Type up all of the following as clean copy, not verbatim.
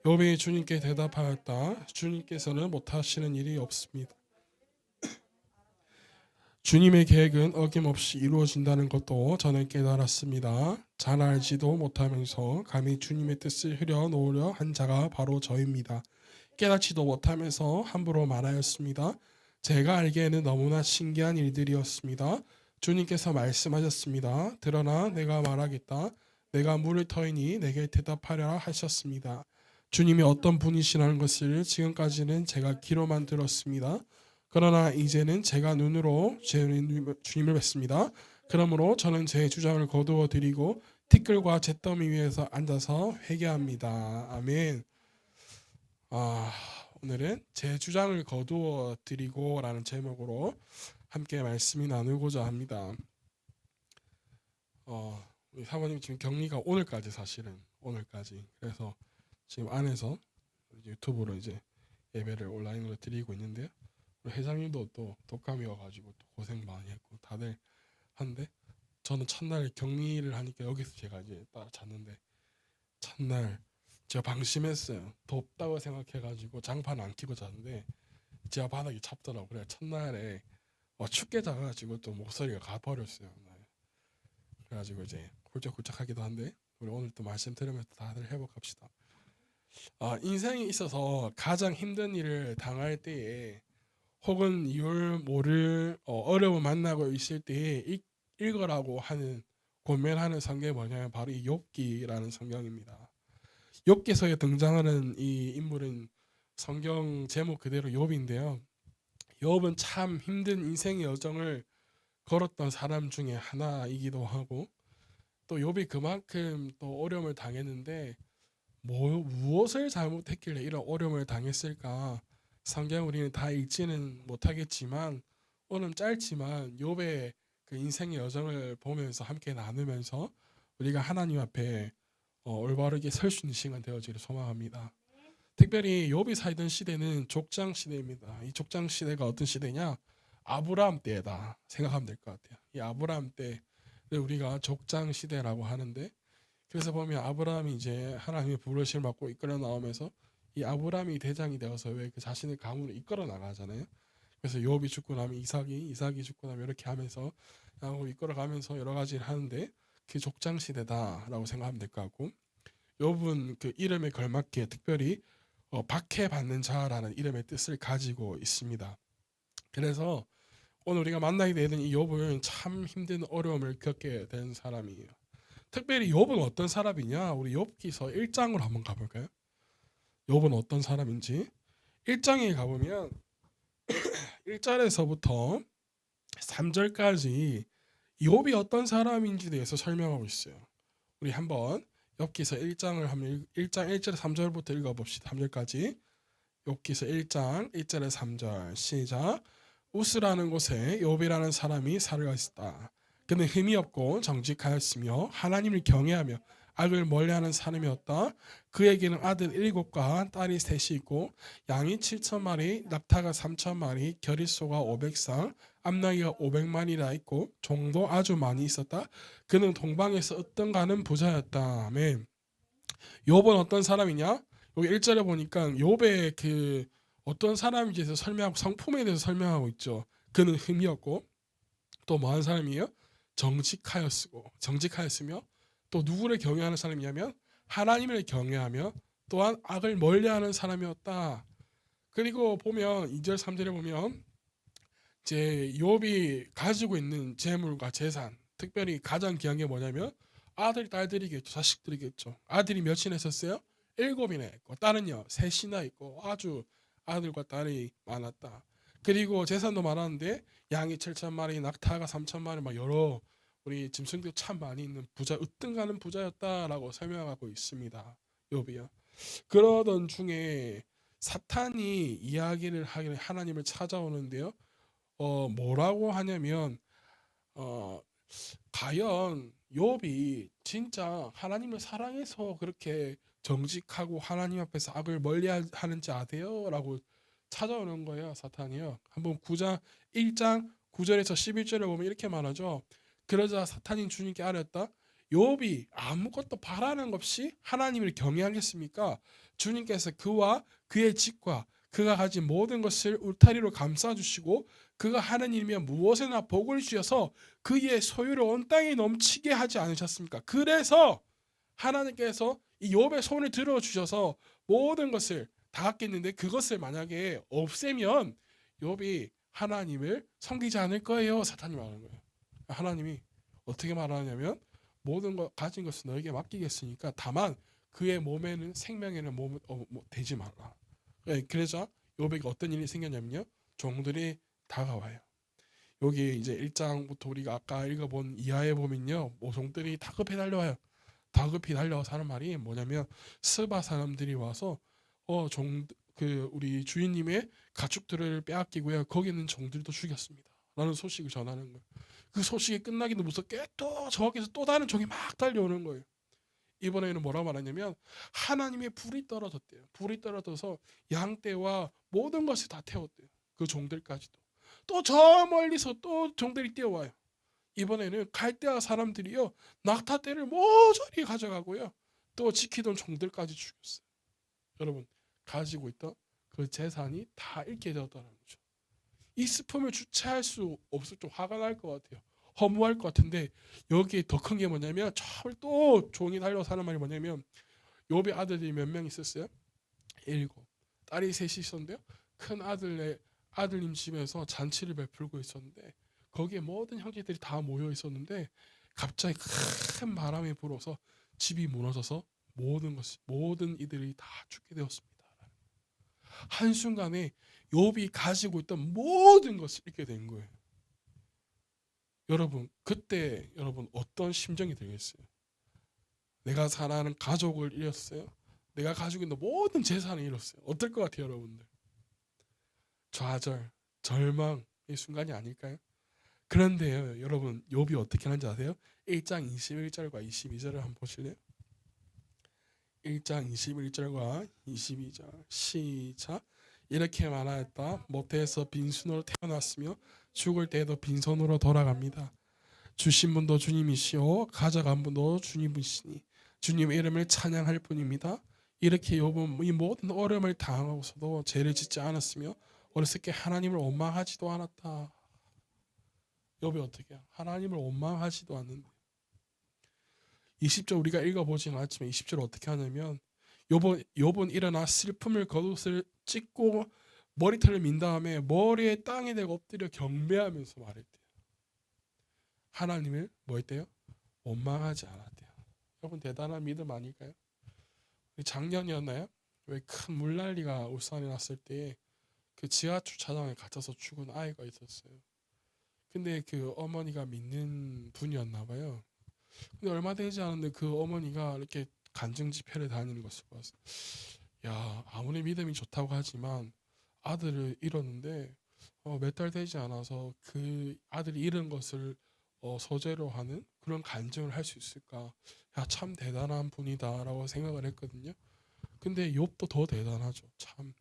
욥이 주님께 대답하였다. 주님께서는 못하시는 일이 없습니다. 주님의 계획은 어김없이 이루어진다는 것도 저는 깨달았습니다. 잘 알지도 못하면서 감히 주님의 뜻을 흐려놓으려 한 자가 바로 저입니다. 깨닫지도 못하면서 함부로 말하였습니다. 제가 알기에는 너무나 신기한 일들이었습니다. 주님께서 말씀하셨습니다. 드러나 내가 말하겠다. 내가 물을 터이니 내게 대답하려라 하셨습니다. 주님이 어떤 분이시라는 것을 지금까지는 제가 귀로만 들었습니다. 그러나 이제는 제가 눈으로 주님을 뵙습니다. 그러므로 저는 제 주장을 거두어 드리고 티끌과 잿더미 위에서 앉아서 회개합니다. 아멘. 아, 오늘은 제 주장을 거두어 드리고라는 제목으로 함께 말씀이 나누고자 합니다. 우리 사모님 지금 격리가 오늘까지 사실은 오늘까지. 그래서 지금 안에서 유튜브로 이제 예배를 온라인으로 드리고 있는데요. 우리 회장님도 또 독감이어가지고 또 고생 많이 했고 다들 한데 저는 첫날 격리를 하니까 여기서 제가 이제 따라 잤는데 첫날 제가 방심했어요. 덥다고 생각해가지고 장판 안 끼고 잤는데 제가 바닥이 찹더라고. 그래 첫날에 춥게 자가지고 또 목소리가 가버렸어요. 그래가지고 이제 훌쩍훌쩍하기도 한데 우리 오늘 또 말씀 들으면서 다들 회복합시다. 인생에 있어서 가장 힘든 일을 당할 때에 혹은 이율 모를 어려움을 만나고 있을 때에 읽어라고 하는 권면하는 성경이 뭐냐면 바로 이 욥기라는 성경입니다. 욥기서에 등장하는 이 인물은 성경 제목 그대로 욥인데요. 욥은 참 힘든 인생의 여정을 걸었던 사람 중에 하나이기도 하고 또 욥이 그만큼 또 어려움을 당했는데 무엇을 잘못했길래 이런 어려움을 당했을까? 성경 우리는 다 읽지는 못하겠지만 오늘 짧지만 욥의 그 인생의 여정을 보면서 함께 나누면서 우리가 하나님 앞에 올바르게 설 수 있는 시간 되어지기를 소망합니다. 특별히 욥이 살던 시대는 족장 시대입니다. 이 족장 시대가 어떤 시대냐? 아브라함 때다 생각하면 될 것 같아요. 이 아브라함 때를 우리가 족장 시대라고 하는데 그래서 보면 아브라함이 이제 하나님의 부르심을 받고 이끌어 나오면서 이 아브라함이 대장이 되어서 왜 그 자신의 가문을 이끌어 나가잖아요. 그래서 욥이 죽고 나면 이삭이 죽고 나면 이렇게 하면서 이끌어 가면서 여러 가지를 하는데 그 족장 시대다라고 생각하면 될 것 같고 욥은 그 이름에 걸맞게 특별히 박해받는 자라는 이름의 뜻을 가지고 있습니다. 그래서 오늘 우리가 만나게 되는 이 욥은 참 힘든 어려움을 겪게 된 사람이에요. 특별히 욥은 어떤 사람이냐? 우리 욥기서 1장으로 한번 가볼까요? 욥은 어떤 사람인지 1장에 가보면 1절에서부터 3절까지 욥이 어떤 사람인지에 대해서 설명하고 있어요. 우리 한번 욥기서 1장을 한번 1장 1절 3절부터 읽어봅시다. 3절까지 욥기서 1장 1절에 3절 시작. 우스라는 곳에 욥이라는 사람이 살아 있었다. 그는 흠이 없고 정직하였으며 하나님을 경외하며 악을 멀리하는 사람이었다. 그에게는 아들 7과 딸이 3이 있고 양이 7,000마리, 낙타가 3,000마리, 겨릿소가 500쌍, 암나귀가 500마리나 있고 종도 아주 많이 있었다. 그는 동방에서 어떤가는 부자였다. 아멘. 욥은 어떤 사람이냐? 여기 1절에 보니까 욥의 그 어떤 사람인지에 대해서 설명하고 성품에 대해서 설명하고 있죠. 그는 흠이었고 또 뭐하는 사람이에요? 정직하였으며 또 누구를 경외하는 사람이냐면 하나님을 경외하며 또한 악을 멀리하는 사람이었다. 그리고 보면 2절 3절에 보면 이제 욥이 가지고 있는 재물과 재산 특별히 가장 귀한 게 뭐냐면 아들 딸들이겠죠. 자식들이겠죠. 아들이 몇이나 있었어요? 7이나 있고 딸은요 3이나 있고 아주 아들과 딸이 많았다. 그리고 재산도 많았는데 양이 7,000마리, 낙타가 3,000마리 막 여러 우리 짐승들 참 많이 있는 부자 으뜸가는 부자였다라고 설명하고 있습니다. 욥이요. 그러던 중에 사탄이 이야기를 하기를 하나님을 찾아오는데요. 뭐라고 하냐면 어, 과연 욥이 진짜 하나님을 사랑해서 그렇게 정직하고 하나님 앞에서 악을 멀리하는지 아세요? 라고 찾아오는 거예요. 사탄이요. 한번 9장 1장 9절에서 11절을 보면 이렇게 말하죠. 그러자 사탄인 주님께 아뢰었다. 욥이 아무것도 바라는 것 없이 하나님을 경외하겠습니까? 주님께서 그와 그의 집과 그가 가진 모든 것을 울타리로 감싸주시고 그가 하는 일이면 무엇에나 복을 주셔서 그의 소유를 온 땅에 넘치게 하지 않으셨습니까? 그래서 하나님께서 이 욥의 손을 들어주셔서 모든 것을 다 갖겠는데 그것을 만약에 없애면 욥이 하나님을 섬기지 않을 거예요. 사탄이 말하는 거예요. 하나님이 어떻게 말하냐면 모든 것 가진 것을 너에게 맡기겠으니까 다만 그의 몸에는 생명에는 되지 말라. 그래서 욥에게 어떤 일이 생겼냐면요. 종들이 다가와요. 여기 이제 1장부터 우리가 아까 읽어본 이하에 보면요. 종들이 다급히 달려와요. 다급히 달려와서 하는 말이 뭐냐면 스바 사람들이 와서 우리 주인님의 가축들을 빼앗기고요. 거기 있는 종들도 죽였습니다. 라는 소식을 전하는 거예요. 그 소식이 끝나기도 무섭게 또 저기서 또 다른 종이 막 달려오는 거예요. 이번에는 뭐라고 말하냐면 하나님의 불이 떨어졌대요. 불이 떨어져서 양떼와 모든 것을 다 태웠대요. 그 종들까지도. 또 저 멀리서 또 종들이 뛰어와요. 이번에는 갈대아 사람들이요 낙타떼를 모조리 가져가고요. 또 지키던 종들까지 죽였어요. 여러분 가지고 있던 그 재산이 다 잃게 되었다는 거죠. 이 슬픔을 주체할 수 없을 좀 화가 날 것 같아요. 허무할 것 같은데 여기에 더 큰 게 뭐냐면 또 종이 달려서 하는 말이 뭐냐면 욥의 아들들이 몇 명 있었어요? 7. 딸이 3이 있었는데요. 큰 아들님 집에서 잔치를 베풀고 있었는데 거기에 모든 형제들이 다 모여 있었는데 갑자기 큰 바람이 불어서 집이 무너져서 모든 이들이 다 죽게 되었습니다. 한순간에 욥이 가지고 있던 모든 것을 잃게 된 거예요. 여러분 그때 여러분 어떤 심정이 들겠어요? 내가 사랑하는 가족을 잃었어요. 내가 가지고 있는 모든 재산을 잃었어요. 어떨 것 같아요 여러분들? 좌절, 절망의 순간이 아닐까요? 그런데요 여러분 욥이 어떻게 하는지 아세요? 1장 21절과 22절을 한번 보실래요? 1장 21절과 22절 시작. 이렇게 말하였다. 모태에서 빈손으로 태어났으며 죽을 때에도 빈손으로 돌아갑니다. 주신 분도 주님이시오 가져간 분도 주님이시니 주님의 이름을 찬양할 뿐입니다. 이렇게 욥은 이 모든 어려움을 당하고서도 죄를 짓지 않았으며 어렸을 때 하나님을 원망하지도 않았다. 욥이 어떻게 해요? 하나님을 원망하지도 않는데 20절 우리가 읽어보진 않았지만 20절 어떻게 하냐면 욥은 일어나 슬픔을 겉옷을 찢고 머리털을 민 다음에 머리에 땅에 대고 엎드려 경배하면서 말했대요. 하나님을 뭐 했대요? 원망하지 않았대요. 여러분 대단한 믿음 아닐까요? 작년이었나요? 왜 큰 물난리가 울산에 났을 때 그 지하철 차량에 갇혀서 죽은 아이가 있었어요. 근데 그 어머니가 믿는 분이었나 봐요. 근데 얼마 되지 않았는데 그 어머니가 이렇게 간증 집회를 다니는 것을 봤어요. 야, 아무리 믿음이 좋다고 하지만 아들을 잃었는데 몇 달 되지 않아서 그 아들이 잃은 것을 소재로 하는 그런 간증을 할 수 있을까? 야, 참 대단한 분이다라고 생각을 했거든요. 근데 욥도 더 대단하죠. 참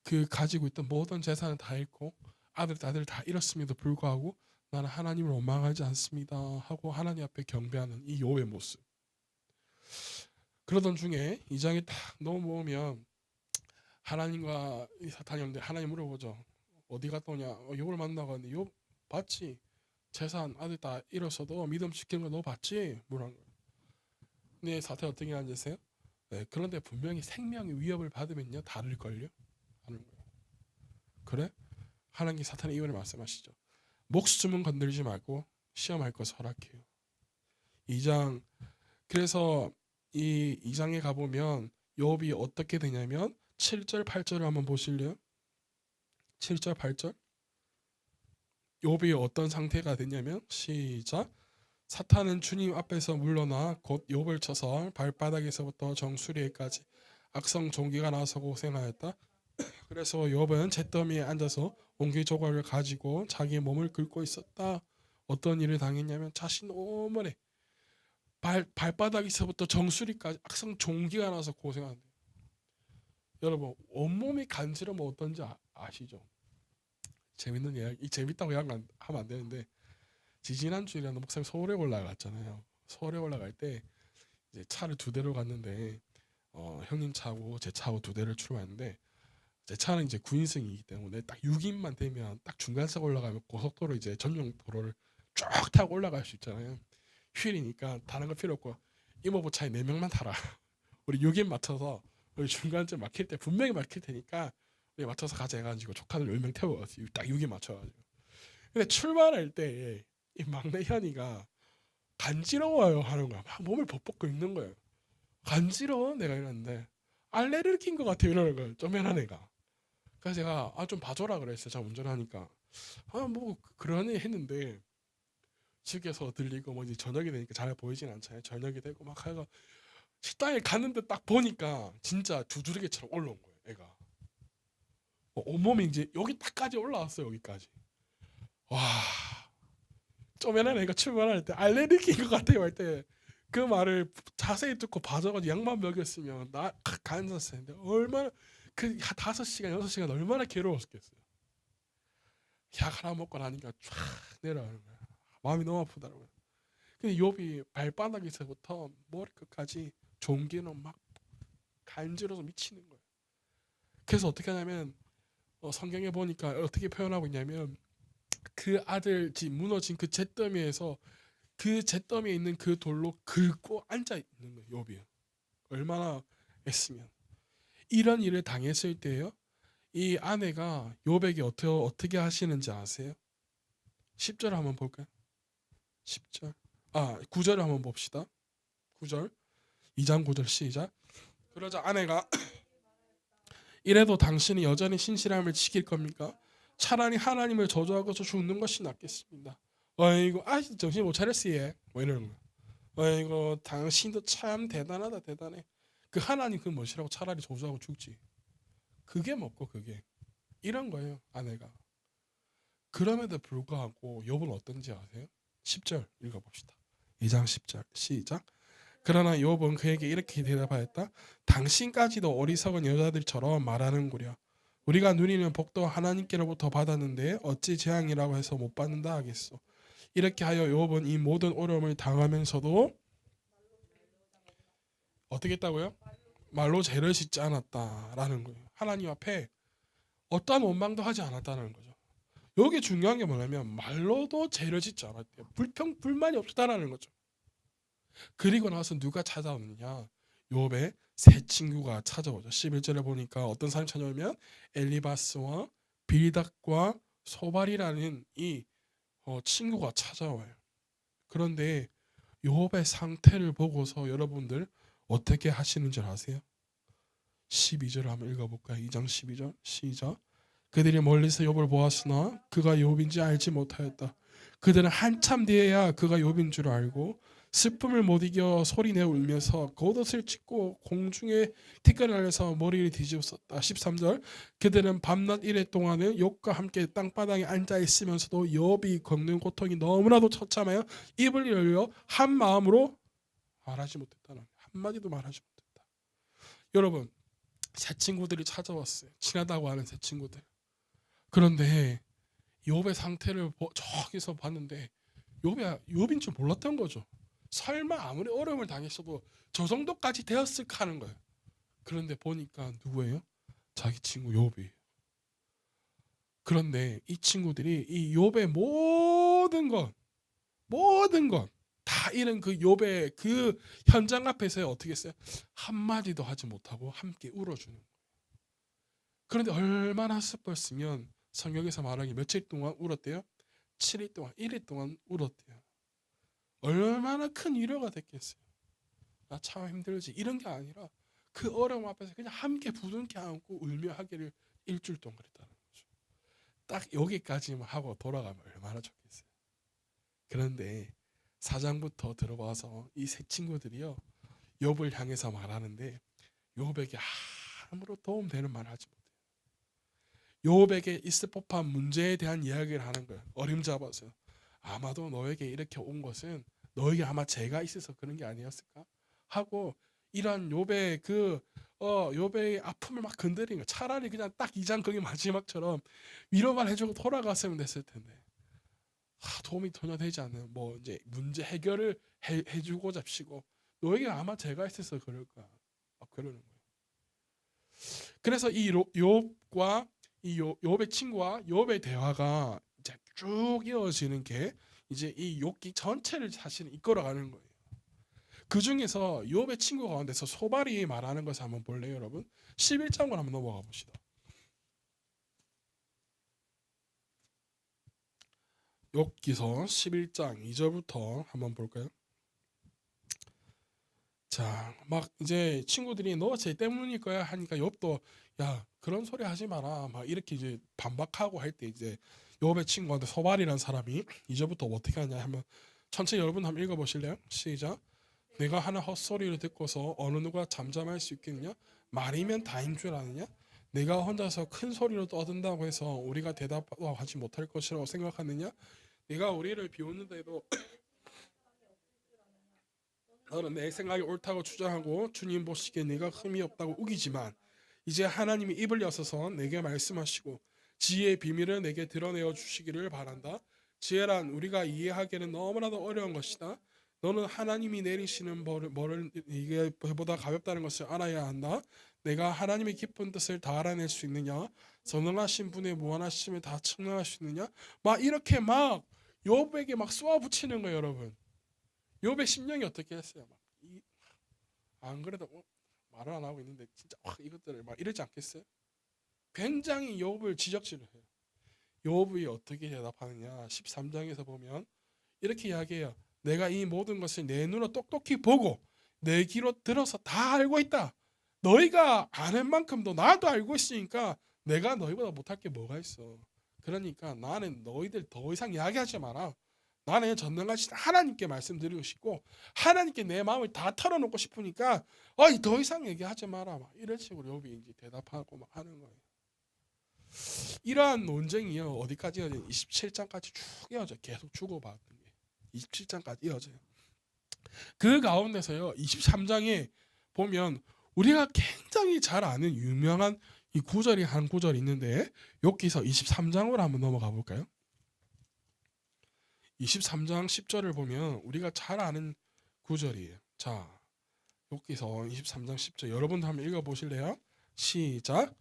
그 가지고 있던 모든 재산을 다 잃고 아들 다 잃었음에도 불구하고 나는 하나님을 원망하지 않습니다 하고 하나님 앞에 경배하는 이 욥의 모습. 그러던 중에 이 장에 딱 넘어오면 하나님과 사탄이 오는데 하나님 물어보죠. 어디 갔다 오냐? 욥을 만나고 왔는데 욥 봤지? 재산 아들 다 잃었어도 믿음 지키는 거 너 봤지? 뭐라는 거예요. 근데 사탄이 어떻게 하는지 아세요? 네, 그런데 분명히 생명의 위협을 받으면요 다를걸요? 하는 거예요. 그래? 하나님께 사탄의 이유를 말씀하시죠. 목숨은 건들지 말고 시험할 것을 허락해요. 2장 그래서 이 2장에 가보면 욥이 어떻게 되냐면 7절 8절을 한번 보실래요? 7절 8절 욥이 어떤 상태가 되냐면 시작. 사탄은 주님 앞에서 물러나 곧 욥을 쳐서 발바닥에서부터 정수리에까지 악성 종기가 나서 고생하였다. 그래서 욥은 잿더미에 앉아서 옹기 조각을 가지고 자기 몸을 긁고 있었다. 어떤 일을 당했냐면 자신 오만에 발바닥에서부터 정수리까지 악성 종기가 나서 고생한대요. 여러분 온몸이 간지러면 어떤지 아시죠? 재밌는 이야기, 재밌다고 하면 안 되는데 지지난주에 목사님 서울에 올라갔잖아요. 서울에 올라갈 때 이제 차를 두 대로 갔는데 형님 차하고 제 차하고 두 대를 출발했는데 제 차는 이제 9인승이기 때문에 딱 6인만 되면 딱 중간석 올라가면 고속도로 이제 전용 도로를 쭉 타고 올라갈 수 있잖아요. 휴일이니까 다른 거 필요 없고 이모부 차에 4명만 타라. 우리 6인 맞춰서 우리 중간쯤 막힐 때 분명히 막힐 테니까 우리 맞춰서 가자 해가지고 조카들 10명 태워가지고 딱 6인 맞춰가지고. 근데 출발할 때 이 막내 현이가 간지러워요 하는 거야. 막 몸을 버벅 긁는 거예요. 간지러워? 내가 이러는데 알레르기 낀것 같아 이러는 거예요. 쪼매난 애가. 그래서 제가 좀 봐줘라 그랬어요. 제가 운전하니까 뭐 그러네 했는데 집에서 들리고 뭐 이제 저녁이 되니까 잘 보이진 않잖아요. 저녁이 되고 막 하가 식당에 갔는데 딱 보니까 진짜 두드러기처럼 올라온 거예요. 애가 온몸이 이제 여기 딱까지 올라왔어요. 여기까지. 와, 쪼매난 애가 출발할 때 알레르기인 것 같아요 할 때 그 말을 자세히 듣고 봐줘가지고 약만 먹였으면 나 간졌을 텐데 얼마나 그 5시간 6시간 얼마나 괴로웠겠어요. 약 하나 먹고 나니까 쫙 내려가는 거야. 마음이 너무 아프더라고요. 근데 욥이 발바닥에서부터 머리 끝까지 종기는 막 간지러서 미치는 거예요. 그래서 어떻게 하냐면 성경에 보니까 어떻게 표현하고 있냐면 그 아들 집 무너진 그 잿더미에서 그 잿더미에 있는 그 돌로 긁고 앉아 있는 거예요. 욥이 얼마나 했으면 이런 일을 당했을 때요. 이 아내가 욥에게 어떻게 하시는지 아세요? 10절 한번 볼까요? 10절. 9절을 한번 봅시다. 9절. 2장 9절 시작. 그러자 아내가 이래도 당신이 여전히 신실함을 지킬 겁니까? 차라리 하나님을 저주하고서 죽는 것이 낫겠습니다. 어이구, 정신 못 차렸어요. 뭐 이러는 거야. 어이구, 당신도 참 대단하다, 대단해. 그 하나님 그 멋이라고 차라리 저주하고 죽지. 그게 먹고 그게 이런 거예요, 아내가. 그럼에도 불구하고 욥은 어떤지 아세요? 10절 읽어봅시다. 2장 10절 시작. 그러나 욥은 그에게 이렇게 대답하였다. 당신까지도 어리석은 여자들처럼 말하는구려. 우리가 누리는 복도 하나님께로부터 받았는데 어찌 재앙이라고 해서 못 받는다 하겠소. 이렇게 하여 욥은 이 모든 어려움을 당하면서도 어떻게 했다고요? 말로 죄를 짓지 않았다라는 거예요. 하나님 앞에 어떠한 원망도 하지 않았다는 거죠. 여기 중요한 게 뭐냐면 말로도 죄를 짓지 않았대요. 불만이 없다라는 거죠. 그리고 나서 누가 찾아오느냐? 욥의 세 친구가 찾아오죠. 11절에 보니까 어떤 사람이 찾아오면 엘리바스와 빌닷과 소발이라는 이 친구가 찾아와요. 그런데 욥의 상태를 보고서 여러분들 어떻게 하시는 줄 아세요? 12절 한번 읽어볼까요? 2장 12절 시작. 그들이 멀리서 욥을 보았으나 그가 욥인지 알지 못하였다. 그들은 한참 뒤에야 그가 욥인 줄 알고 슬픔을 못 이겨 소리내어 울면서 겉옷을 찢고 공중에 티끌을 날려서 머리를 뒤집었다. 13절. 그들은 밤낮 이래 동안은 욥과 함께 땅바닥에 앉아 있으면서도 욥이 겪는 고통이 너무나도 처참하여 입을 열려 한 마음으로 말하지 못했다는, 한마디도 말하지 못했다. 여러분, 새 친구들이 찾아왔어요. 친하다고 하는 새 친구들. 그런데 욥의 상태를 저기서 봤는데 욥인 줄 몰랐던 거죠. 설마 아무리 어려움을 당했어도 저 정도까지 되었을까 하는 거예요. 그런데 보니까 누구예요? 자기 친구 욥이에요. 그런데 이 친구들이 이 욥의 모든 것 다 잃은 그 욥의 그 현장 앞에서 어떻게 했어요? 한마디도 하지 못하고 함께 울어주는 거예요. 그런데 얼마나 슬펐으면 성경에서 말하기 며칠 동안 울었대요? 7일 동안, 1일 동안 울었대요. 얼마나 큰 위로가 됐겠어요. 나 참 힘들지 이런 게 아니라 그 어려움 앞에서 그냥 함께 부둥켜 안고 울며 하기를 일주일 동안 그랬다는 거죠. 딱 여기까지만 하고 돌아가면 얼마나 좋겠어요. 그런데 4장부터 들어와서 이 세 친구들이요 욥을 향해서 말하는데 욥에게 아무런 도움되는 말을 하지 못해요. 욥에게 있을 법한 문제에 대한 이야기를 하는 거예요. 어림잡아서 아마도 너에게 이렇게 온 것은 너에게 아마 죄가 있어서 그런 게 아니었을까 하고 이런 욥의 욥의 아픔을 막 건드리는 거예요. 차라리 그냥 딱 2장 거기 마지막처럼 위로만 해주고 돌아갔으면 됐을 텐데 도움이 전혀 되지 않는 뭐 이제 문제 해결을 해주고 잡시고 너에게 아마 제가 있어서 그럴 거야. 그러는 거예요. 그래서 이 욥과 이 욥의 친구와 욥의 대화가 이제 쭉 이어지는 게 이제 이 욥기 전체를 사실은 이끌어가는 거예요. 그 중에서 욥의 친구 가운데서 소발이 말하는 것을 한번 볼래요, 여러분? 11장으로 한번 넘어가 봅시다. 욥기서 11장 2절부터 한번 볼까요? 자, 막 이제 친구들이 너 쟤 때문일 거야 하니까 욥도 야 그런 소리 하지 마라 막 이렇게 이제 반박하고 할 때 이제 욥의 친구한테 소발이라는 사람이 이제부터 어떻게 하냐 하면 천천히 여러분 한번 읽어보실래요? 시작. 내가 하는 헛소리를 듣고서 어느 누가 잠잠할 수 있겠느냐? 말이면 다인 줄 아느냐? 내가 혼자서 큰 소리로 떠든다고 해서 우리가 대답하지 못할 것이라고 생각하느냐? 네가 우리를 비웃는데도 너는 내 생각이 옳다고 주장하고 주님 보시기에 네가 흠이 없다고 우기지만 이제 하나님이 입을 여서서 내게 말씀하시고 지혜의 비밀을 내게 드러내어 주시기를 바란다. 지혜란 우리가 이해하기에는 너무나도 어려운 것이다. 너는 하나님이 내리시는 벌을 이게 보다 가볍다는 것을 알아야 한다. 내가 하나님의 깊은 뜻을 다 알아낼 수 있느냐? 전능하신 분의 무한하심을 다 측량할 수 있느냐? 막 이렇게 막 욥에게 막 쏘아붙이는 거예요, 여러분. 욥의 심령이 어떻게 했어요? 안 그래도 말을 안 하고 있는데 진짜 이것들을 막 이러지 않겠어요? 굉장히 욥을 지적질을 해요. 욥이 어떻게 대답하느냐? 13장에서 보면 이렇게 이야기해요. 내가 이 모든 것을 내 눈으로 똑똑히 보고 내 귀로 들어서 다 알고 있다. 너희가 아는 만큼도 나도 알고 있으니까 내가 너희보다 못할 게 뭐가 있어. 그러니까 나는 너희들 더 이상 이야기하지 마라. 나는 전능하신 하나님께 말씀드리고 싶고 하나님께 내 마음을 다 털어놓고 싶으니까 더 이상 얘기하지 마라. 막 이런 식으로 욥이 이제 대답하고 막 하는 거예요. 이러한 논쟁이요 어디까지 이어져요? 27장까지 쭉 이어져 계속 주고받는 게 27장까지 이어져요. 그 가운데서요 23장에 보면 우리가 굉장히 잘 아는 유명한 이 구절이 한 구절이 있는데 욥기서 23장으로 한번 넘어가 볼까요? 23장 10절을 보면 우리가 잘 아는 구절이에요. 자, 욥기서 23장 10절 여러분도 한번 읽어 보실래요? 시작.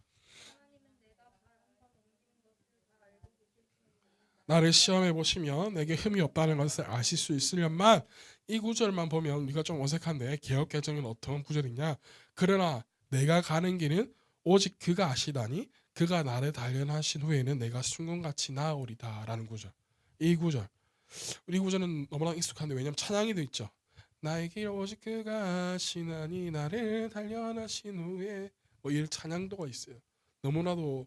나를 시험해 보시면 내게 흠이 없다는 것을 아실 수 있으련만 이 구절만 보면 우리가 좀 어색한데 개역개정은 어떤 구절이냐? 그러나 내가 가는 길은 오직 그가 아시다니 그가 나를 단련하신 후에는 내가 순금같이 나아오리다라는 구절. 이 구절. 우리 구절은 너무나 익숙한데 왜냐면 찬양이도 있죠. 나의 길 오직 그가 아시나니 나를 단련하신 후에 뭐 이 찬양도가 있어요. 너무나도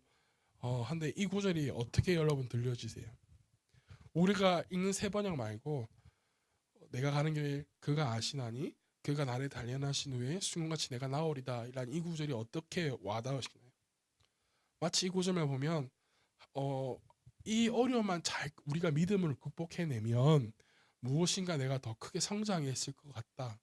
한데 이 구절이 어떻게 여러분 들려지세요? 우리가 읽는 세 번역 말고 내가 가는 길 그가 아시나니 그가 나를 단련하신 후에 순금같이 내가 나오리다 이란 이 구절이 어떻게 와닿으시나요? 마치 이 구절만 보면 이 어려움만 잘 우리가 믿음을 극복해내면 무엇인가 내가 더 크게 성장했을 것 같다.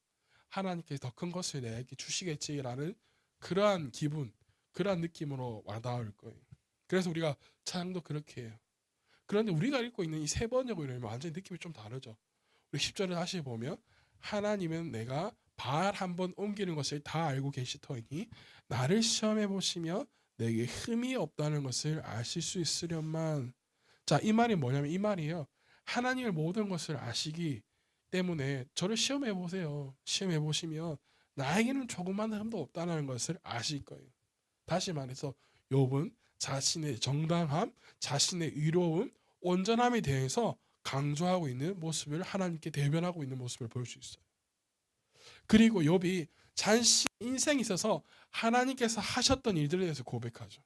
하나님께서 더 큰 것을 내게 주시겠지라는 그러한 기분, 그러한 느낌으로 와닿을 거예요. 그래서 우리가 찬양도 그렇게 해요. 그런데 우리가 읽고 있는 이 세 번역을 읽으면 완전히 느낌이 좀 다르죠. 우리 10절을 다시 보면 하나님은 내가 발 한 번 옮기는 것을 다 알고 계시더니 나를 시험해 보시며 내게 흠이 없다는 것을 아실 수 있으련만. 자, 이 말이 뭐냐면 이 말이에요. 하나님의 모든 것을 아시기 때문에 저를 시험해 보세요. 시험해 보시면 나에게는 조그만 흠도 없다는 것을 아실 거예요. 다시 말해서 욥은 자신의 정당함, 자신의 의로움, 온전함에 대해서 강조하고 있는 모습을 하나님께 대변하고 있는 모습을 볼 수 있어요. 그리고 욥이 자신 인생에 있어서 하나님께서 하셨던 일들에 대해서 고백하죠.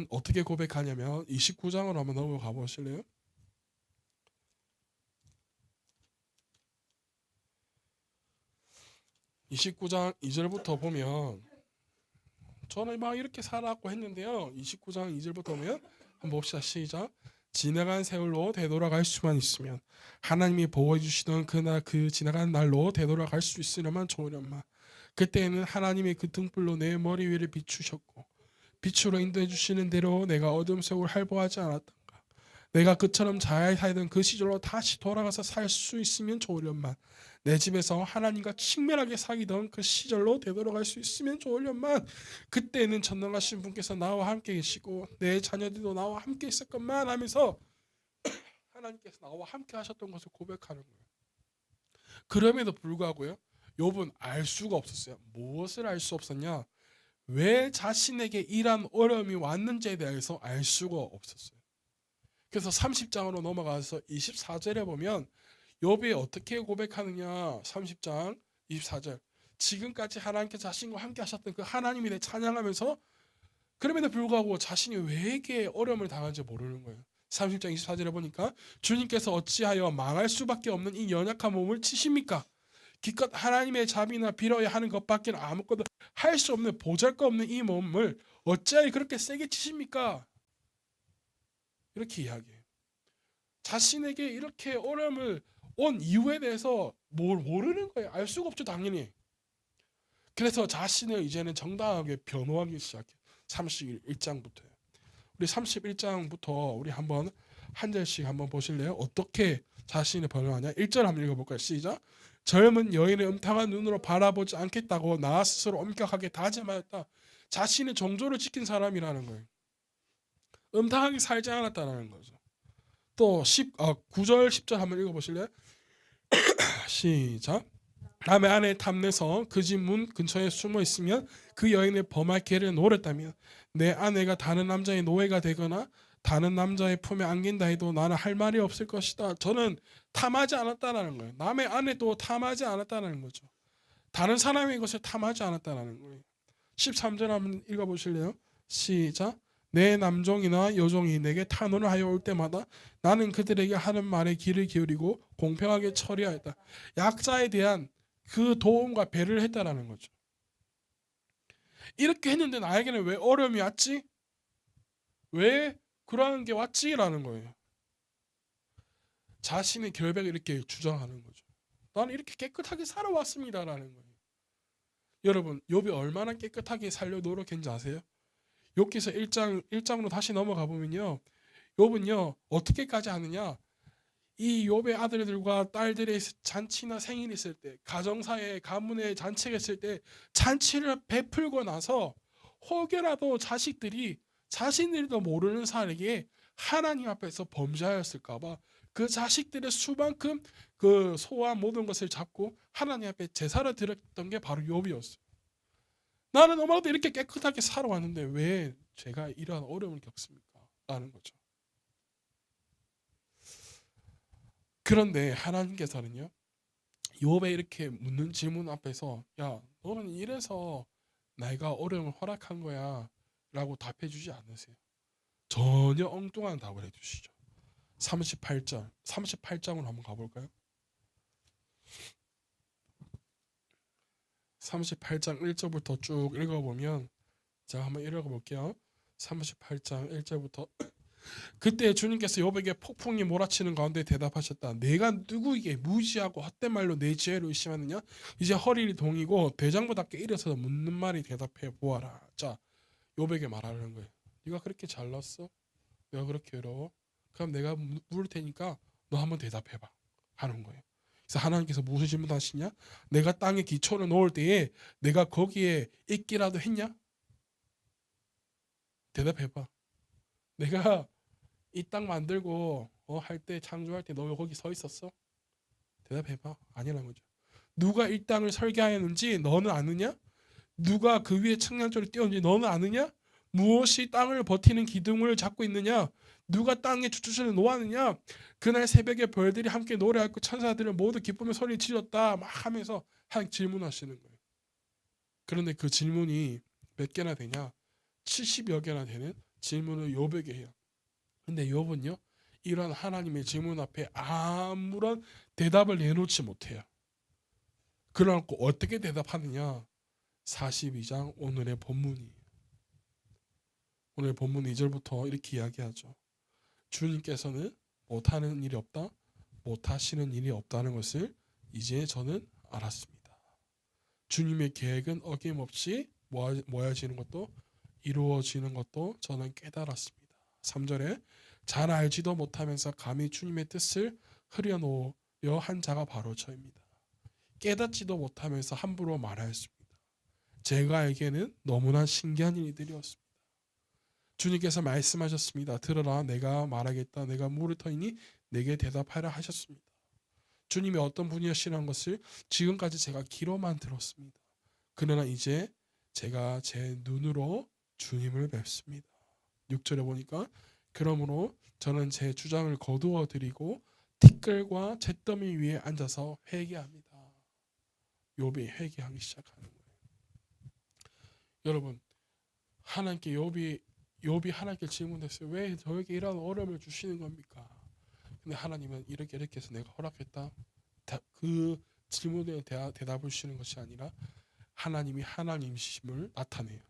어떻게 고백하냐면 29장으로 한번 넘어가 보실래요? 29장 2절부터 보면 저는 막 이렇게 살았고 했는데요. 29장 2절부터 보면 한번 봅시다. 시작. 지나간 세월로 되돌아갈 수만 있으면 하나님이 보호해 주시던 그날 그 지나간 날로 되돌아갈 수 있으려면 좋으련만. 그때에는 하나님의 그 등불로 내 머리 위를 비추셨고 빛으로 인도해 주시는 대로 내가 어둠 속을 할보하지 않았던가. 내가 그처럼 잘 살던 그 시절로 다시 돌아가서 살 수 있으면 좋으련만. 내 집에서 하나님과 친밀하게 사귀던 그 시절로 되돌아갈 수 있으면 좋으련만. 그때는 전능하신 분께서 나와 함께 계시고 내 자녀들도 나와 함께 있었건만 하면서 하나님께서 나와 함께 하셨던 것을 고백하는 거예요. 그럼에도 불구하고요, 욥은 알 수가 없었어요. 무엇을 알 수 없었냐? 왜 자신에게 이러한 어려움이 왔는지에 대해서 알 수가 없었어요. 그래서 30장으로 넘어가서 24절에 보면 욥이 어떻게 고백하느냐. 30장 24절. 지금까지 하나님께 자신과 함께 하셨던 그 하나님에 대해 찬양하면서 그럼에도 불구하고 자신이 왜 이게 어려움을 당한지 모르는 거예요. 30장 24절에 보니까 주님께서 어찌하여 망할 수밖에 없는 이 연약한 몸을 치십니까? 기껏 하나님의 자비나 빌어야 하는 것밖에 아무것도 할 수 없는 보잘것없는 이 몸을 어찌하여 그렇게 세게 치십니까? 이렇게 이야기해요. 자신에게 이렇게 어려움을 온 이유에 대해서 뭘 모르는 거예요. 알 수가 없죠, 당연히. 그래서 자신을 이제는 정당하게 변호하기 시작해요. 31장부터요. 우리 31장부터 우리 한번 한 절씩 한번 보실래요? 어떻게 자신을 변호하냐? 1절 한번 읽어볼까요? 시작. 젊은 여인의 음탕한 눈으로 바라보지 않겠다고 나 스스로 엄격하게 다짐하였다. 자신의 정조를 지킨 사람이라는 거예요. 음탕하게 살지 않았다는 거죠. 또 9절 10절 한번 읽어보실래요? 시작. 남의 아내 탐내서 그 집 문 근처에 숨어 있으면 그 여인의 범할 기회를 노렸다면 내 아내가 다른 남자의 노예가 되거나 다른 남자의 품에 안긴다 해도 나는 할 말이 없을 것이다. 저는 탐하지 않았다는 거예요. 남의 아내도 탐하지 않았다는 거죠. 다른 사람의 것을 탐하지 않았다는 거예요. 13절 한번 읽어보실래요? 시작. 내 남종이나 여종이 내게 탄원을 하여 올 때마다 나는 그들에게 하는 말에 귀를 기울이고 공평하게 처리하였다. 약자에 대한 그 도움과 배려를 했다라는 거죠. 이렇게 했는데 나에게는 왜 어려움이 왔지? 왜 그러한 게 왔지라는 거예요. 자신의 결백을 이렇게 주장하는 거죠. 나는 이렇게 깨끗하게 살아왔습니다라는 거예요. 여러분, 욥이 얼마나 깨끗하게 살려 노력했는지 아세요? 욥기서 1장으로 다시 넘어가 보면요, 욥은요 어떻게까지 하느냐? 이 욥의 아들들과 딸들의 잔치나 생일이 있을 때, 가정사에 가문에 잔치가 있을 때 잔치를 베풀고 나서 혹여라도 자식들이 자신들도 모르는 사람에게 하나님 앞에서 범죄하였을까봐 그 자식들의 수만큼 그 소와 모든 것을 잡고 하나님 앞에 제사를 드렸던 게 바로 욥이었어요. 나는 엄마도 이렇게 깨끗하게 살아왔는데 왜 제가 이러한 어려움을 겪습니까? 라는 거죠. 그런데 하나님께서는요, 욥에 이렇게 묻는 질문 앞에서 야, 너는 이래서 내가 어려움을 허락한 거야 라고 답해주지 않으세요. 전혀 엉뚱한 답을 해주시죠. 38장으로 한번 가볼까요? 38장 1절부터 쭉 읽어보면, 제가 한번 읽어볼게요. 38장 1절부터. 그때 주님께서 욥에게 폭풍이 몰아치는 가운데 대답하셨다. 내가 누구에게 무지하고 헛된 말로 내 지혜를 의심하느냐? 이제 허리를 동이고 대장부답게 일어서서 묻는 말이 대답해 보아라. 자, 욥에게 말하는 거예요. 네가 그렇게 잘났어? 내가 그렇게 어려워? 그럼 내가 물을 테니까 너 한번 대답해봐 하는 거예요. 그래서 하나님께서 무슨 질문하시냐? 내가 땅에 기초를 놓을 때에 내가 거기에 있기라도 했냐? 대답해봐. 내가 이 땅 만들고 할 때, 창조할 때 너 거기 서 있었어? 대답해봐. 아니라는 거죠. 누가 이 땅을 설계하였는지 너는 아느냐? 누가 그 위에 측량조를 띄웠는지 너는 아느냐? 무엇이 땅을 버티는 기둥을 잡고 있느냐? 누가 땅에 주추를 놓았느냐? 그날 새벽에 별들이 함께 노래하고 천사들은 모두 기쁨의 소리를 지렀다 막 하면서 질문하시는 거예요. 그런데 그 질문이 몇 개나 되냐? 70여 개나 되는 질문을 욥에게 해요. 근데 욥은요, 이런 하나님의 질문 앞에 아무런 대답을 내놓지 못해요. 그래놓고 어떻게 대답하느냐? 42장 오늘의 본문이에요. 오늘 본문 2절부터 이렇게 이야기하죠. 주님께서는 못하는 일이 없다, 못하시는 일이 없다는 것을 이제 저는 알았습니다. 주님의 계획은 어김없이 모아지는 것도 이루어지는 것도 저는 깨달았습니다. 3절에 잘 알지도 못하면서 감히 주님의 뜻을 흐려놓으려 한 자가 바로 저입니다. 깨닫지도 못하면서 함부로 말하였습니다. 제가 알기에는 너무나 신기한 일들이었습니다. 주님께서 말씀하셨습니다. 들어라, 내가 말하겠다. 내가 물을 터이니 내게 대답하라 하셨습니다. 주님이 어떤 분이시라는 것을 지금까지 제가 귀로만 들었습니다. 그러나 이제 제가 제 눈으로 주님을 뵙습니다. 6절에 보니까 그러므로 저는 제 주장을 거두어 드리고 티끌과 잿더미 위에 앉아서 회개합니다. 욥이 회개하기 시작하는 거예요. 여러분, 하나님께 욥이 하나님께 질문했어요. 왜 저에게 이런 어려움을 주시는 겁니까? 근데 하나님은 이렇게 해서 내가 허락했다. 그 질문에 대답을 주시는 것이 아니라 하나님이 하나님이심을 나타내요.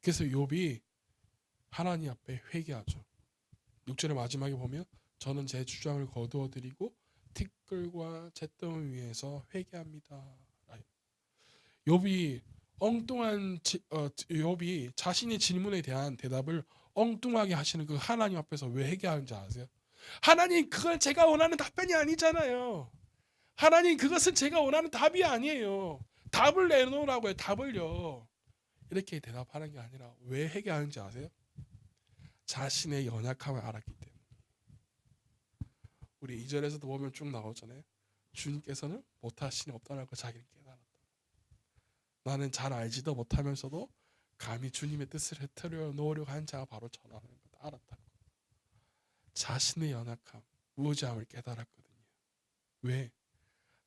그래서 욥이 하나님 앞에 회개하죠. 6절의 마지막에 보면 저는 제 주장을 거두어 드리고 티끌과 잿더미 위에서 회개합니다. 욥이 욥이 자신의 질문에 대한 대답을 엉뚱하게 하시는 그 하나님 앞에서 왜 회개하는지 아세요? 하나님, 그건 제가 원하는 답변이 아니잖아요. 하나님, 그것은 제가 원하는 답이 아니에요. 답을 내놓으라고요. 답을요. 이렇게 대답하는 게 아니라 왜 회개하는지 아세요? 자신의 연약함을 알았기 때문에. 우리 2절에서도 보면 쭉 나오잖아요. 주님께서는 못하시니 없다는 걸 자기는 깨달았다. 나는 잘 알지도 못하면서도 감히 주님의 뜻을 흐트려 놓으려고 한 자가 바로 저라는 걸 알았다. 자신의 연약함, 무지함을 깨달았거든요. 왜?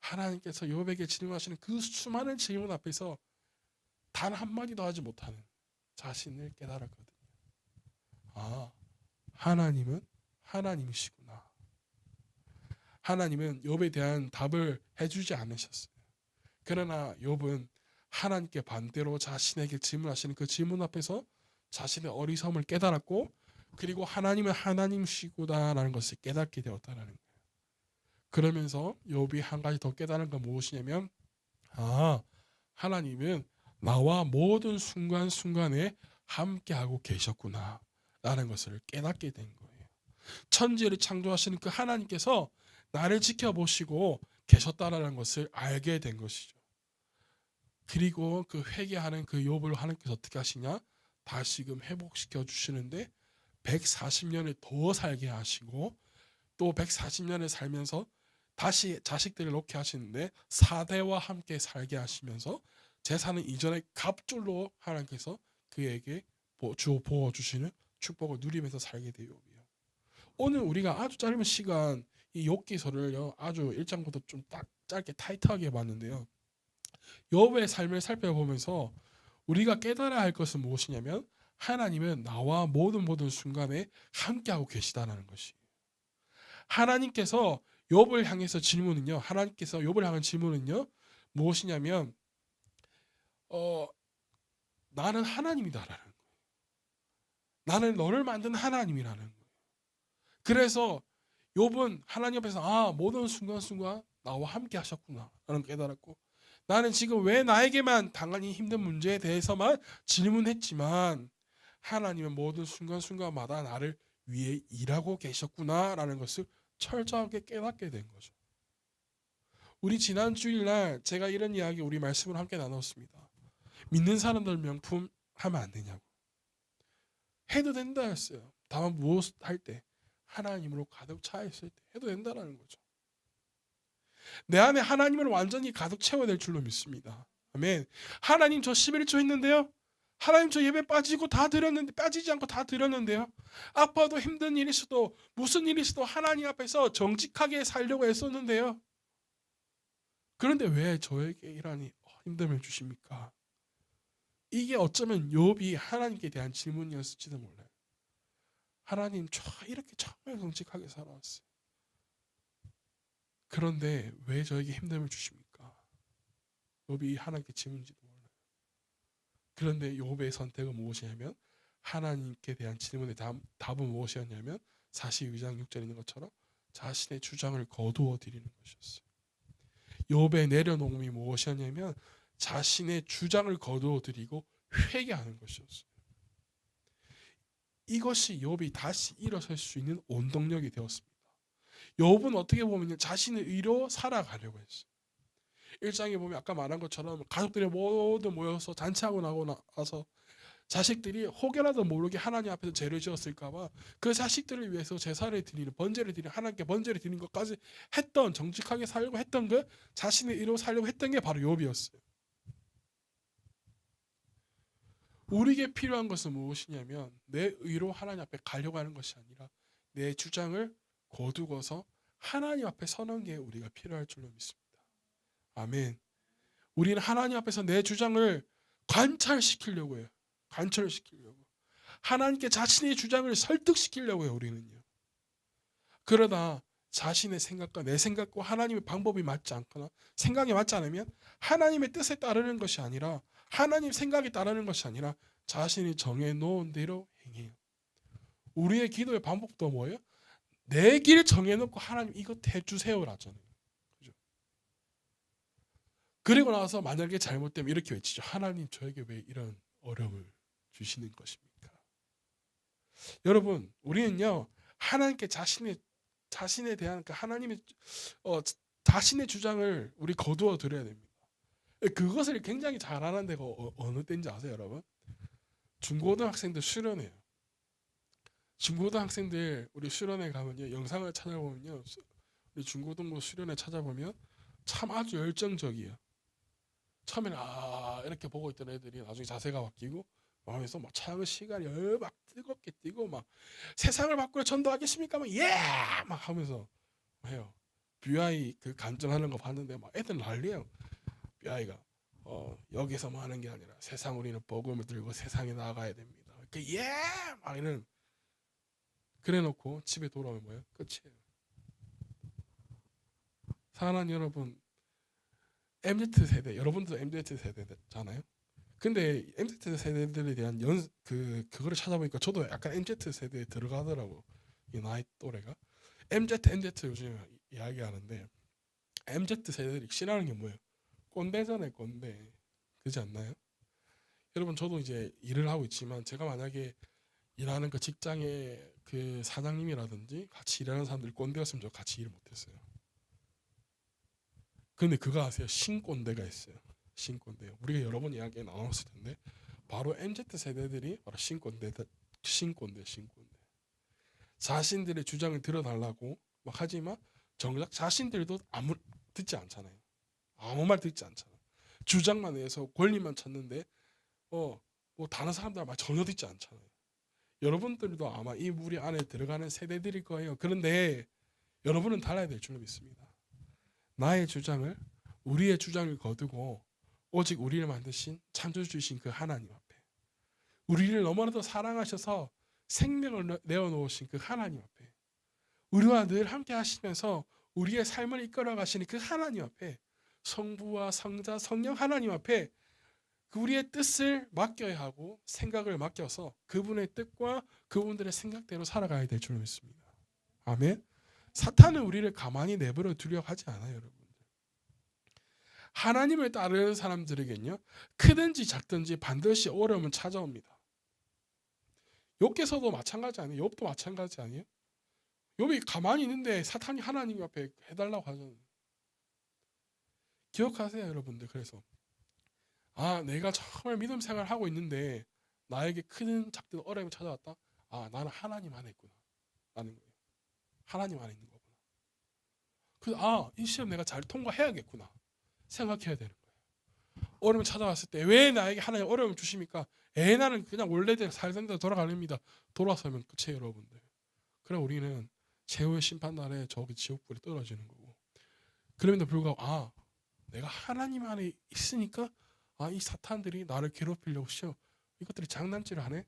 하나님께서 욥에게 질문하시는 그 수많은 질문 앞에서 단 한마디도 하지 못하는 자신을 깨달았거든요. 아, 하나님은 하나님이시구나. 하나님은 욥에 대한 답을 해주지 않으셨어요. 그러나 욥은 하나님께 반대로 자신에게 질문하시는 그 질문 앞에서 자신의 어리석음을 깨달았고, 그리고 하나님은 하나님이시구나라는 것을 깨닫게 되었다는 거예요. 그러면서 욥이 한 가지 더 깨달은 건 무엇이냐면, 하나님은 나와 모든 순간순간에 함께하고 계셨구나 라는 것을 깨닫게 된 거예요. 천지를 창조하시는 그 하나님께서 나를 지켜보시고 계셨다라는 것을 알게 된 것이죠. 그리고 그 회개하는 그 욥을 하나님께서 어떻게 하시냐? 다시금 회복시켜 주시는데 140년을 더 살게 하시고, 또 140년을 살면서 다시 자식들을 놓게 하시는데 4대와 함께 살게 하시면서 재산은 이전에 갑줄로 하나님께서 그에게 부어주시는 축복을 누리면서 살게 돼요. 오늘 우리가 아주 짧은 시간 이 욥기서를 아주 1장부터 좀 딱 짧게 타이트하게 봤는데요. 욥의 삶을 살펴보면서 우리가 깨달아야 할 것은 무엇이냐면, 하나님은 나와 모든 순간에 함께하고 계시다는 것이. 하나님께서 욥을 향해서 질문은요. 하나님께서 욥을 향한 질문은요. 무엇이냐면 나는 하나님이다라는 거예요. 나는 너를 만든 하나님이라는 거예요. 그래서 욥은 하나님 앞에서 모든 순간순간 나와 함께 하셨구나 라는 걸 깨달았고, 나는 지금 왜 나에게만 당하니 힘든 문제에 대해서만 질문했지만 하나님은 모든 순간순간마다 나를 위해 일하고 계셨구나 라는 것을 철저하게 깨닫게 된 거죠. 우리 지난 주일날 제가 이런 이야기, 우리 말씀을 함께 나눴습니다. 믿는 사람들 명품 하면 안 되냐고. 해도 된다 했어요. 다만 무엇 할 때? 하나님으로 가득 차 있을 때 해도 된다라는 거죠. 내 안에 하나님을 완전히 가득 채워야 될 줄로 믿습니다. 아멘. 하나님, 저 11조 했는데요. 하나님, 저 예배 빠지고 다 드렸는데, 빠지지 않고 다 드렸는데요. 아파도 힘든 일일 수도 무슨 일일 수도 하나님 앞에서 정직하게 살려고 애썼는데요. 그런데 왜 저에게 이러니 힘듦을 주십니까? 이게 어쩌면 욥이 하나님께 대한 질문이었을지도 몰라요. 하나님, 저 이렇게 정말 정직하게 살아왔어요. 그런데 왜 저에게 힘듦을 주십니까? 욥이 하나님께 질문인지도 몰라요. 그런데 욥의 선택은 무엇이냐면, 하나님께 대한 질문의 답은 무엇이었냐면 42장 6절에 있는 것처럼 자신의 주장을 거두어 드리는 것이었어요. 욥의 내려놓음이 무엇이었냐면 자신의 주장을 거두어 드리고 회개하는 것이었어요. 이것이 욥이 다시 일어설 수 있는 원동력이 되었습니다. 욥은 어떻게 보면 자신의 의로 살아가려고 했어요. 1장에 보면 아까 말한 것처럼 가족들이 모두 모여서 잔치하고 나고 나서 자식들이 혹여라도 모르게 하나님 앞에서 죄를 지었을까봐 그 자식들을 위해서 제사를 드리는, 번제를 드리는, 하나님께 번제를 드리는 것까지 했던, 정직하게 살려고 했던 그 자신의 의로 살려고 했던 게 바로 욥이었어요. 우리에게 필요한 것은 무엇이냐면 내 의로 하나님 앞에 가려고 하는 것이 아니라 내 주장을 거두고서 하나님 앞에 서는 게 우리가 필요할 줄로 믿습니다. 아멘. 우리는 하나님 앞에서 내 주장을 관찰시키려고 해요. 관철시키려고. 하나님께 자신의 주장을 설득시키려고 해요. 우리는요. 그러다 자신의 생각과 내 생각과 하나님의 방법이 맞지 않거나 생각이 맞지 않으면 하나님의 뜻에 따르는 것이 아니라 하나님 생각에 따르는 것이 아니라 자신이 정해놓은 대로 행해요. 우리의 기도의 방법도 뭐예요? 내 길 정해놓고 하나님 이거 해주세요라잖아요. 그죠? 그리고 나서 만약에 잘못되면 이렇게 외치죠. 하나님 저에게 왜 이런 어려움을 주시는 것입니까? 여러분 우리는요 하나님께 자신에 대한 그 하나님의 자신의 주장을 우리 거두어 드려야 됩니다. 그것을 굉장히 잘하는 데가 어느 때인지 아세요, 여러분? 중고등학생들 수련회요. 중고등학생들 우리 수련회 가면요 영상을 찾아보면요 우리 중고등부 수련회 찾아보면 참 아주 열정적이에요. 처음에는 이렇게 보고 있던 애들이 나중에 자세가 바뀌고 마음에서 막 찬양의 시간이 막 뜨겁게 뛰고 막 세상을 바꾸려 전도하겠습니까? 막 하면서 해요. 뷰아이 그 간증하는 거 봤는데 막 애들 난리예요. 뷰아이가 여기서만 하는 게 아니라 세상 우리는 복음을 들고 세상에 나가야 됩니다. 막 이런 그래놓고 집에 돌아오면 뭐예요? 끝이에요. 사랑하는 여러분, MZ 세대, 여러분도 MZ 세대잖아요. 근데 MZ 세대들에 대한 그거를 찾아보니까 저도 약간 MZ 세대에 들어가더라고. 이 나이 또래가 MZ 요즘 이야기하는데 MZ 세대들이 싫어하는 게 뭐예요? 꼰대잖아요, 꼰대. 그렇지 않나요? 여러분 저도 이제 일을 하고 있지만 제가 만약에 일하는 그 직장의 그 사장님이라든지 같이 일하는 사람들이 꼰대였으면 저 같이 일을 못했어요. 근데 그거 아세요? 신꼰대가 있어요. 신꼰대요. 우리가 여러 번 이야기 나눴을 텐데 바로 MZ 세대들이 바로 신꼰대. 자신들의 주장을 들어달라고 막 하지만 정작 자신들도 아무 듣지 않잖아요. 아무 말 듣지 않잖아. 주장만 해서 권리만 찾는데 뭐 다른 사람들 말 전혀 듣지 않잖아요. 여러분들도 아마 이 무리 안에 들어가는 세대들일 거예요. 그런데 여러분은 달라야 될 줄로 믿습니다. 나의 주장을 우리의 주장을 거두고 오직 우리를 만드신 창조주이신 그 하나님 앞에 우리를 너무나도 사랑하셔서 생명을 내어놓으신 그 하나님 앞에 우리와 늘 함께 하시면서 우리의 삶을 이끌어 가시는 그 하나님 앞에 성부와 성자 성령 하나님 앞에 우리의 뜻을 맡겨야 하고 생각을 맡겨서 그분의 뜻과 그분들의 생각대로 살아가야 될 줄 믿습니다. 아멘. 사탄은 우리를 가만히 내버려 두려 하지 않아요, 여러분. 하나님을 따르는 사람들에게는요 크든지 작든지 반드시 어려움은 찾아옵니다. 욥께서도 마찬가지 아니에요? 욥도 마찬가지 아니에요? 욥이 가만히 있는데 사탄이 하나님 앞에 해달라고 하잖아요. 기억하세요, 여러분들. 그래서 내가 정말 믿음 생활을 하고 있는데 나에게 크든 작든 어려움이 찾아왔다. 나는 하나님 안에 있구나 라는 거예요. 하나님 안에 있는 거구나. 그래서 이 시험 내가 잘 통과해야겠구나 생각해야 되는 거예요. 어려움이 찾아왔을 때 왜 나에게 하나님 어려움을 주십니까? 나는 그냥 원래대로 살던 대로 돌아가렵니다. 돌아서면 끝이에요, 여러분들. 그럼 우리는 최후의 심판날에 저기 지옥불에 떨어지는 거고, 그럼에도 불구하고 내가 하나님 안에 있으니까 이 사탄들이 나를 괴롭히려고 시험 이것들이 장난질을 하네.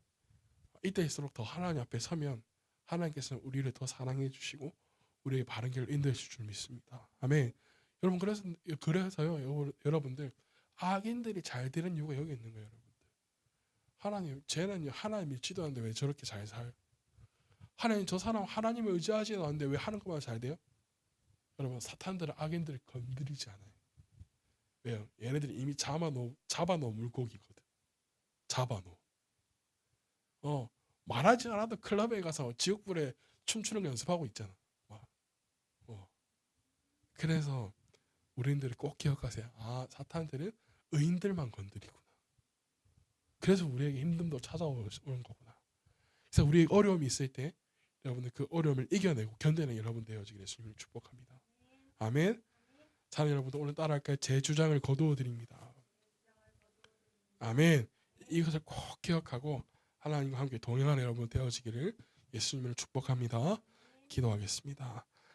이때일수록 더 하나님 앞에 서면 하나님께서는 우리를 더 사랑해 주시고 우리의 바른 길을 인도해 줄 줄 믿습니다. 아멘. 여러분 그래서요 여러분들 악인들이 잘 되는 이유가 여기 있는 거예요. 여러분들 하나님 쟤는 하나님 믿지도 않는데 왜 저렇게 잘 살? 하나님 저 사람 하나님을 의지하지도 않는데 왜 하는 것만 잘 돼요? 여러분 사탄들은 악인들을 건드리지 않아요. 왜요? 얘네들이 이미 잡아놓은 물고기거든. 잡아놓은. 말하지 않아도 클럽에 가서 지옥불에 춤추는 거 연습하고 있잖아. 막, 그래서 우리들이 꼭 기억하세요. 아, 사탄들은 의인들만 건드리구나. 그래서 우리에게 힘듦도 찾아오는 거구나. 그래서 우리에게 어려움이 있을 때 여러분들 그 어려움을 이겨내고 견뎌내는 여러분 되어지기를 예수님을 축복합니다. 아멘. 자, 여러분들 오늘 따라할까요? 제 주장을 거두어 드립니다. 아멘. 이것을 꼭 기억하고 하나님과 함께 동행하는 여러분 되어지기를 예수님을 축복합니다. 기도하겠습니다.